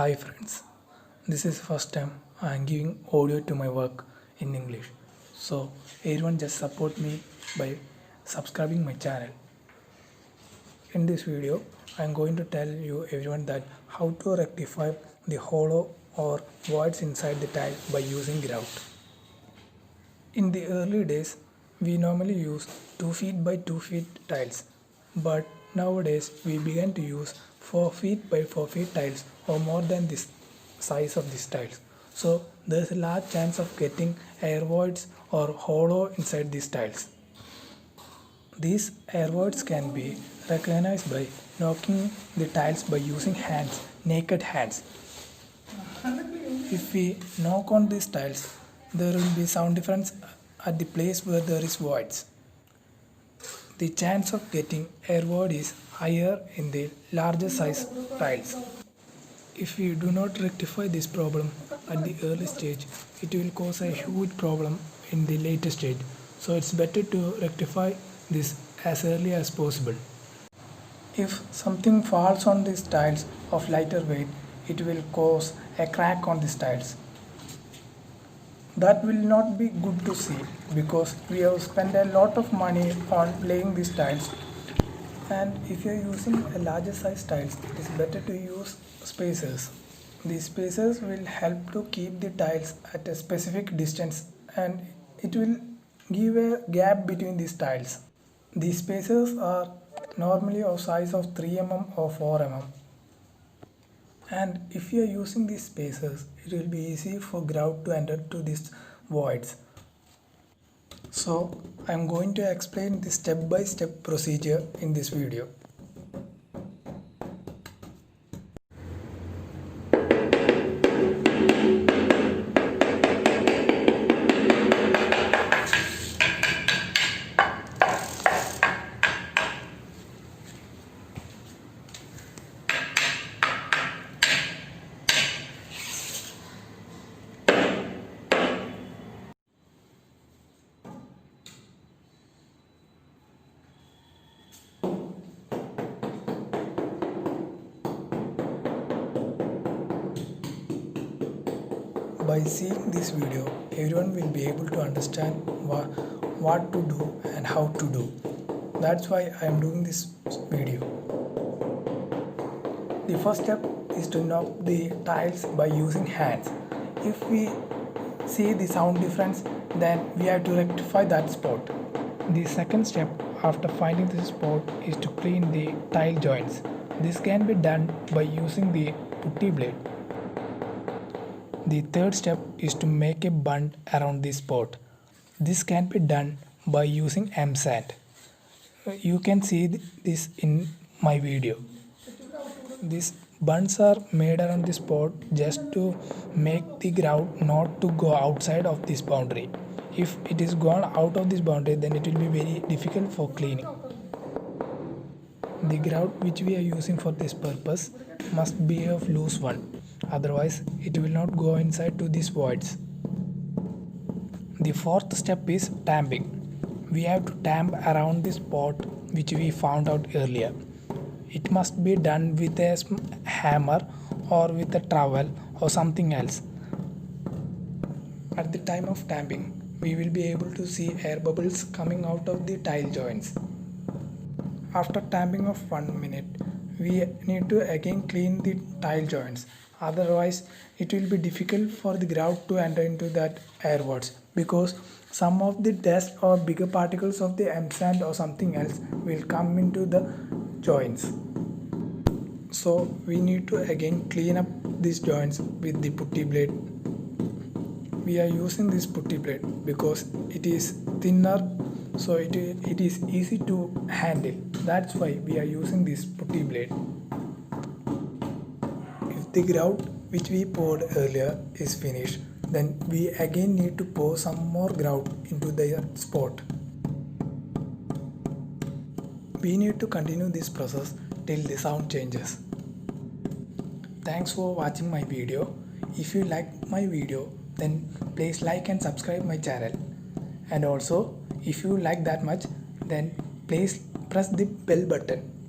Hi friends, this is first time I am giving audio to my work in English. So everyone just support me by subscribing my channel. In this video, I am going to tell you everyone that how to rectify the hollow or voids inside the tile by using grout. In the early days, we normally use 2 feet by 2 feet tiles, but nowadays we began to use 4 feet by 4 feet tiles or more than this size of these tiles. So there is a large chance of getting air voids or hollow inside these tiles. These air voids can be recognized by knocking the tiles by using hands, naked hands. If we knock on these tiles, there will be sound difference at the place where there is voids. The chance of getting air void is higher in the larger size tiles. If we do not rectify this problem at the early stage, it will cause a huge problem in the later stage. So it's better to rectify this as early as possible. If something falls on these tiles of lighter weight, it will cause a crack on these tiles. That will not be good to see because we have spent a lot of money on laying these tiles, and if you are using a larger size tiles, it is better to use spacers. These spacers will help to keep the tiles at a specific distance and it will give a gap between these tiles. These spacers are normally of size of 3 mm or 4 mm. And if you are using these spacers, it will be easy for grout to enter to these voids. So I am going to explain the step-by-step procedure in this video. By seeing this video, everyone will be able to understand what to do and how to do. That's why I am doing this video. The first step is to knock the tiles by using hands. If we see the sound difference, then we have to rectify that spot. The second step after finding this spot is to clean the tile joints. This can be done by using the putty blade. The third step is to make a bund around the spot. This can be done by using M-sand. You can see this in my video. These bunds are made around the spot just to make the grout not to go outside of this boundary. If it is gone out of this boundary, then it will be very difficult for cleaning. The grout which we are using for this purpose must be of loose one. Otherwise, it will not go inside to these voids. The fourth step is tamping. We have to tamp around the spot which we found out earlier. It must be done with a hammer or with a trowel or something else. At the time of tamping, we will be able to see air bubbles coming out of the tile joints. After tamping of 1 minute, we need to again clean the tile joints. Otherwise, it will be difficult for the grout to enter into that air voids because some of the dust or bigger particles of the M-sand or something else will come into the joints. So we need to again clean up these joints with the putty blade. We are using this putty blade because it is thinner, so it is easy to handle. That's why we are using this putty blade. If the grout which we poured earlier is finished, then we again need to pour some more grout into the spot. We need to continue this process till the sound changes. Thanks for watching my video. If you like my video, then please like and subscribe my channel. And also, if you like that much, then please press the bell button.